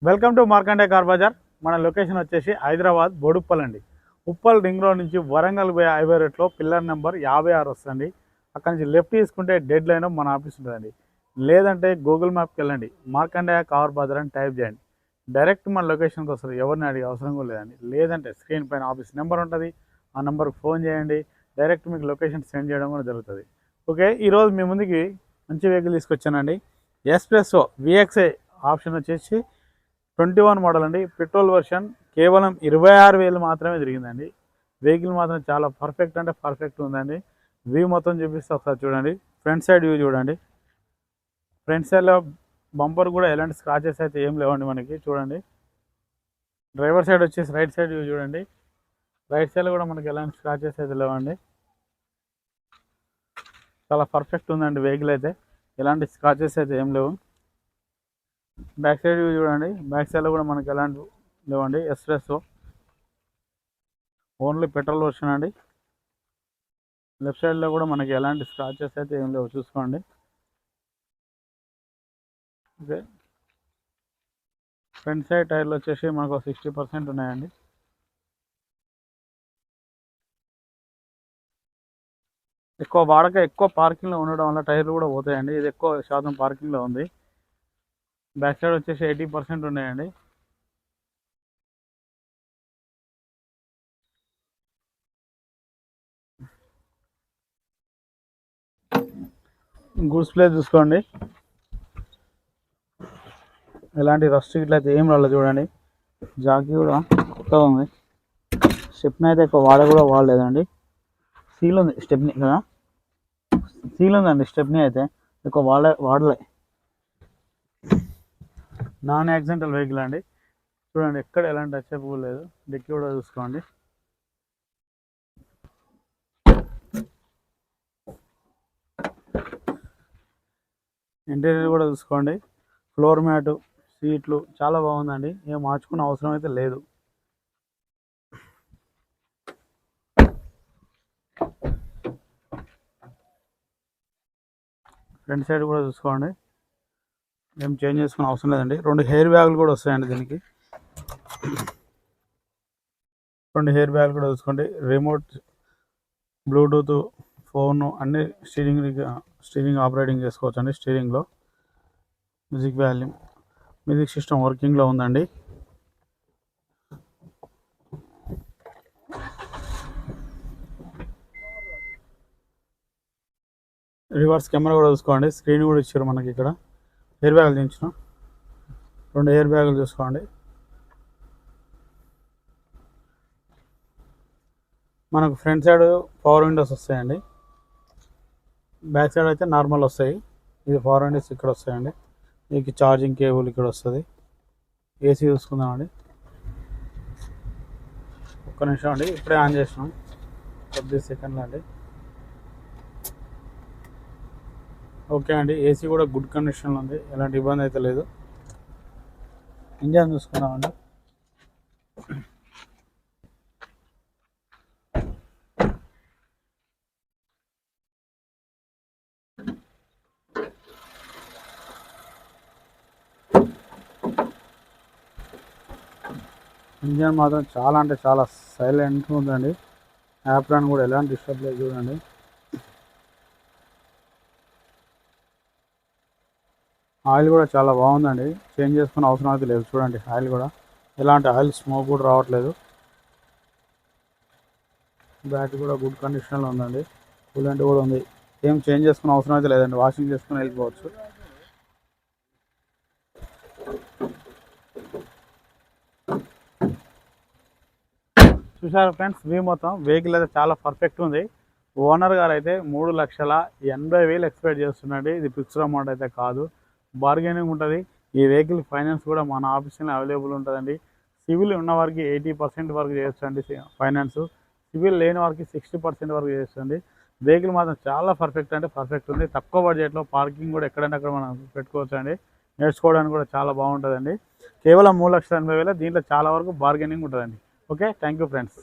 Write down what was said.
Welcome to Markande car Bazar. మన location వచ్చేసి హైదరాబాద్ బోడుప్పల్ అండి. ఉప్పల్ రింగ్ రోడ్ నుంచి వరంగల్ పోయే హైవే రోడ్లో పిల్లర్ నెంబర్ 56 వస్తుంది. అక్కడ నుంచి లెఫ్ట్ తీసుకుంటే డెడ్ లైన్ మన ఆఫీస్ ఉంటుందండి. లేదంటే గూగుల్ మ్యాప్కి వెళ్ళండి, మార్కండే కార్ బజార్ అని టైప్ చేయండి, డైరెక్ట్ మన లొకేషన్కి వస్తారు. ఎవరిని అడిగే అవసరం కూడా లేదండి. లేదంటే స్క్రీన్ పైన ఆఫీస్ నెంబర్ ఉంటుంది, ఆ నెంబర్కి ఫోన్ చేయండి, డైరెక్ట్ మీకు లొకేషన్ సెండ్ చేయడం కూడా జరుగుతుంది. ఓకే, ఈరోజు మీ ముందుకి మంచి వెహికల్ తీసుకొచ్చానండి. ఎస్ప్రెస్సో విఎక్స్ఐ ఆప్షన్ వచ్చేసి 21 మోడల్ అండి. Petrol version. కేవలం 26,000 మాత్రమే తిరిగిందండి. వెహికల్ మాత్రం చాలా పర్ఫెక్ట్ అంటే పర్ఫెక్ట్ ఉందండి. వ్యూ మొత్తం చూపిస్తే ఒకసారి చూడండి. ఫ్రంట్ సైడ్ వ్యూ చూడండి. ఫ్రంట్ సైడ్లో బంపర్ కూడా ఎలాంటి స్క్రాచెస్ అయితే ఏం లేవండి మనకి. చూడండి, డ్రైవర్ సైడ్ వచ్చేసి రైట్ సైడ్ వ్యూ చూడండి. రైట్ సైడ్లో కూడా మనకి ఎలాంటి స్క్రాచెస్ అయితే లేవండి. చాలా పర్ఫెక్ట్ ఉందండి వెహికల్ అయితే, ఎలాంటి స్క్రాచెస్ అయితే ఏం లేవు. బ్యాక్ సైడ్ వ్యూ చూడండి. బ్యాక్ సైడ్లో కూడా మనకి ఎలాంటి లేవండి. ఎస్ప్రెస్సో ఓన్లీ పెట్రోల్ వర్షన్ అండి. లెఫ్ట్ సైడ్లో కూడా మనకి ఎలాంటి స్క్రాచెస్ అయితే ఏం లేవు, చూసుకోండి. ఓకే, ఫ్రంట్ సైడ్ టైర్లు వచ్చేసి మనకు 60% ఉన్నాయండి. ఎక్కువ పార్కింగ్లో ఉండడం వల్ల టైర్లు కూడా పోతాయండి. ఇది ఎక్కువ శాతం పార్కింగ్లో ఉంది. బ్యాక్ సైడ్ వచ్చేసి 80% ఉన్నాయండి. గూడ్స్ ప్లేస్ చూసుకోండి. ఎలాంటి రస్ట్ ఇట్లా అయితే ఏం రాలేదు చూడండి. జాకీ కూడా కొత్తగా ఉంది. స్టెప్ని అయితే ఎక్కువ వాడలేదండి. సీల్ ఉంది స్టెప్ని కదా, సీల్ ఉందండి స్టెప్ని అయితే ఎక్కువ వాడలే. నాన్ యాక్సిడెంటల్ వెహికల్ అండి. చూడండి, ఎక్కడ ఎలాంటి టచ్అప్ లేదు. డిక్కీ కూడా చూసుకోండి. ఇంటీరియర్ కూడా చూసుకోండి. ఫ్లోర్ మ్యాటు, సీట్లు చాలా బాగుందండి. ఏం మార్చుకునే అవసరం అయితే లేదు. ఫ్రంట్ సైడ్ కూడా చూసుకోండి. ఏం చేంజ్ చేసుకునే అవసరం లేదండి. 2 హెయిర్ బ్యాగులు కూడా వస్తాయండి దీనికి. 2 హెయిర్ బ్యాగులు కూడా చూసుకోండి. రిమోట్, బ్లూటూత్, ఫోను అన్నీ స్టీరింగ్ ఆపరేటింగ్ చేసుకోవచ్చు అండి. స్టీరింగ్లో మ్యూజిక్ సిస్టమ్ వర్కింగ్లో ఉందండి. రివర్స్ కెమెరా కూడా చూసుకోండి. స్క్రీన్ కూడా ఇచ్చారు మనకి. ఇక్కడ హెయిర్ బ్యాగులు దించిన 2 హెయిర్ బ్యాగులు చూసుకోండి. మనకు ఫ్రంట్ సైడ్ పవర్ విండోస్ వస్తాయండి. బ్యాక్ సైడ్ అయితే నార్మల్ వస్తాయి. ఇది పవర్ విండోస్ ఇక్కడ వస్తాయండి. మీకు ఛార్జింగ్ కేబుల్ ఇక్కడ వస్తుంది. ఏసీ చూసుకుందామండి. ఒక్క నిమిషం అండి, ఇప్పుడే ఆన్ చేసినాం, కొద్ది సెకండ్లు అండి. ఓకే అండి, ఏసీ కూడా గుడ్ కండిషన్లో ఉంది, ఎలాంటి ఇబ్బంది అయితే లేదు. ఇంజన్ చూసుకుందామండి. ఇంజన్ మాత్రం చాలా అంటే చాలా సైలెంట్గా ఉందండి. యాప్రాన్ కూడా ఎలాంటి డిస్టర్బ్ లేదు చూడండి. ఆయిల్ కూడా చాలా బాగుందండి, చేంజ్ చేసుకునే అవసరం అయితే లేదు. చూడండి, ఆయిల్ కూడా ఎలాంటి ఆయిల్ స్మోక్ కూడా రావట్లేదు. బ్యాటరీ కూడా గుడ్ కండిషన్లో ఉందండి. కూలెంట్ కూడా ఉంది. ఏం చేంజ్ చేసుకునే అవసరం అయితే లేదండి, వాషింగ్ చేసుకుని వెళ్ళిపోవచ్చు. చూసారు ఫ్రెండ్స్, వ్యూ మొత్తం వెహికల్ అయితే చాలా పర్ఫెక్ట్ ఉంది. ఓనర్ గారు అయితే 3,80,000 ఎక్స్పెక్ట్ చేస్తున్నాడు. ఇది ఫిక్స్డ్ అమౌంట్ అయితే కాదు, బార్గెనింగ్ ఉంటుంది. ఈ వెహికల్ ఫైనాన్స్ కూడా మన ఆఫీస్లో అవైలబుల్ ఉంటుందండి. సివిల్ ఉన్న వారికి 80% వరకు చేయొచ్చు అండి ఫైనాన్స్. సివిల్ లేని వారికి 60% వరకు చేయొచ్చు అండి. వెహికల్ మాత్రం చాలా పర్ఫెక్ట్ అంటే పర్ఫెక్ట్ ఉంది. తక్కువ బడ్జెట్లో పార్కింగ్ కూడా ఎక్కడంటే అక్కడ మనం పెట్టుకోవచ్చు అండి. నేర్చుకోవడానికి కూడా చాలా బాగుంటుందండి. కేవలం 3,80,000. దీంట్లో చాలా వరకు బార్గెనింగ్ ఉంటుందండి. Okay, thank you friends.